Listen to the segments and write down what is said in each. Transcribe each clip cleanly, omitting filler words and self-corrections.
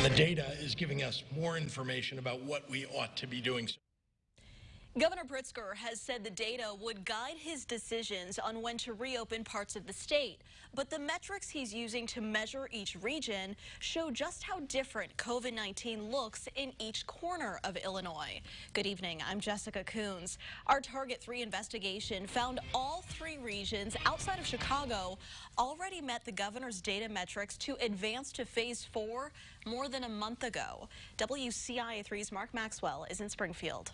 The data is giving us more information about what we ought to be doing. Governor Pritzker has said the data would guide his decisions on when to reopen parts of the state. But the metrics he's using to measure each region show just how different COVID-19 looks in each corner of Illinois. Good evening, I'm Jessica Coons. Our Target 3 investigation found all 3 regions outside of Chicago already met the governor's data metrics to advance to phase 4 more than a month ago. WCIA 3's Mark Maxwell is in Springfield.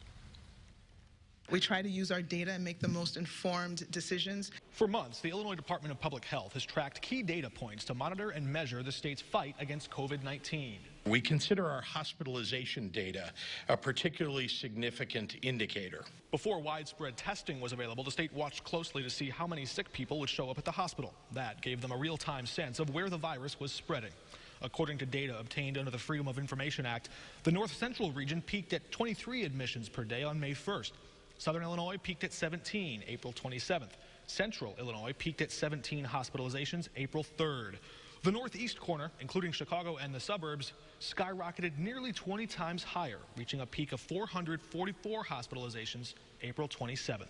We try to use our data and make the most informed decisions. For months, the Illinois Department of Public Health has tracked key data points to monitor and measure the state's fight against COVID-19. We consider our hospitalization data a particularly significant indicator. Before widespread testing was available, the state watched closely to see how many sick people would show up at the hospital. That gave them a real-time sense of where the virus was spreading. According to data obtained under the Freedom of Information Act, the North Central region peaked at 23 admissions per day on May 1st. Southern Illinois peaked at 17, April 27th. Central Illinois peaked at 17 hospitalizations, April 3rd. The northeast corner, including Chicago and the suburbs, skyrocketed nearly 20 times higher, reaching a peak of 444 hospitalizations, April 27th.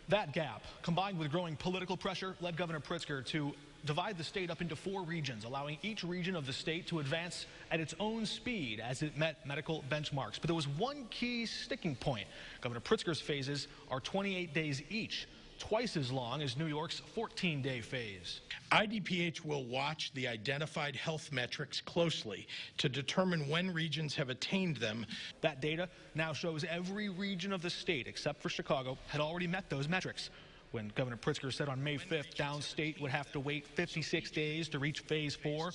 That gap, combined with growing political pressure, led Governor Pritzker to divide the state up into 4 regions, allowing each region of the state to advance at its own speed as it met medical benchmarks. But there was one key sticking point. Governor Pritzker's phases are 28 days each, twice as long as New York's 14-day phase. IDPH will watch the identified health metrics closely to determine when regions have attained them. That data now shows every region of the state, except for Chicago, had already met those metrics. When Governor Pritzker said on May 5th downstate would have to wait 56 days to reach phase 4,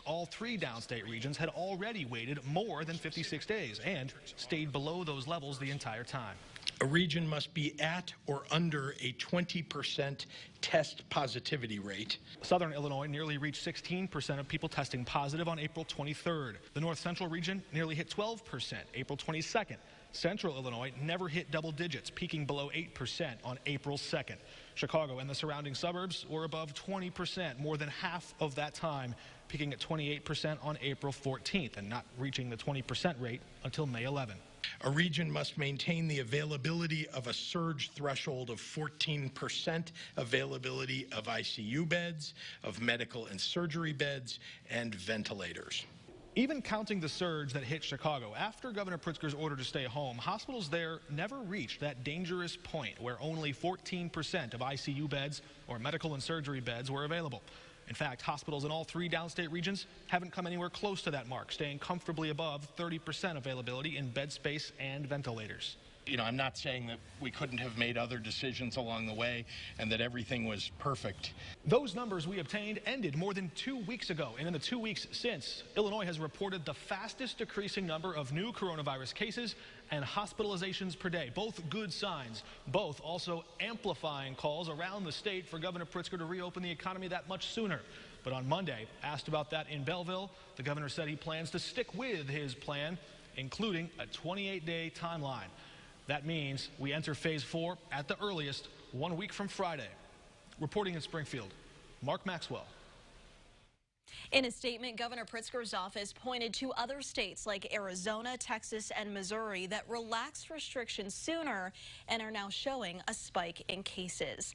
all 3 downstate regions had already waited more than 56 days and stayed below those levels the entire time. A region must be at or under a 20% test positivity rate. Southern Illinois nearly reached 16% of people testing positive on April 23rd. The North Central region nearly hit 12% April 22nd. Central Illinois never hit double digits, peaking below 8% on April 2nd. Chicago and the surrounding suburbs were above 20%, more than half of that time, peaking at 28% on April 14th and not reaching the 20% rate until May 11th. A region must maintain the availability of a surge threshold of 14% availability of ICU beds, of medical and surgery beds, and ventilators. Even counting the surge that hit Chicago, after Governor Pritzker's order to stay home, hospitals there never reached that dangerous point where only 14% of ICU beds or medical and surgery beds were available. In fact, hospitals in all 3 downstate regions haven't come anywhere close to that mark, staying comfortably above 30% availability in bed space and ventilators. I'm not saying that we couldn't have made other decisions along the way and that everything was perfect. Those numbers we obtained ended more than 2 weeks ago, and in the 2 weeks since, Illinois has reported the fastest decreasing number of new coronavirus cases and hospitalizations per day. Both good signs, both also amplifying calls around the state for Governor Pritzker to reopen the economy that much sooner. But on Monday, asked about that in Belleville, the governor said he plans to stick with his plan, including a 28-day timeline. That means we enter phase 4 at the earliest 1 week from Friday. Reporting in Springfield, Mark Maxwell. In a statement, Governor Pritzker's office pointed to other states like Arizona, Texas, and Missouri that relaxed restrictions sooner and are now showing a spike in cases.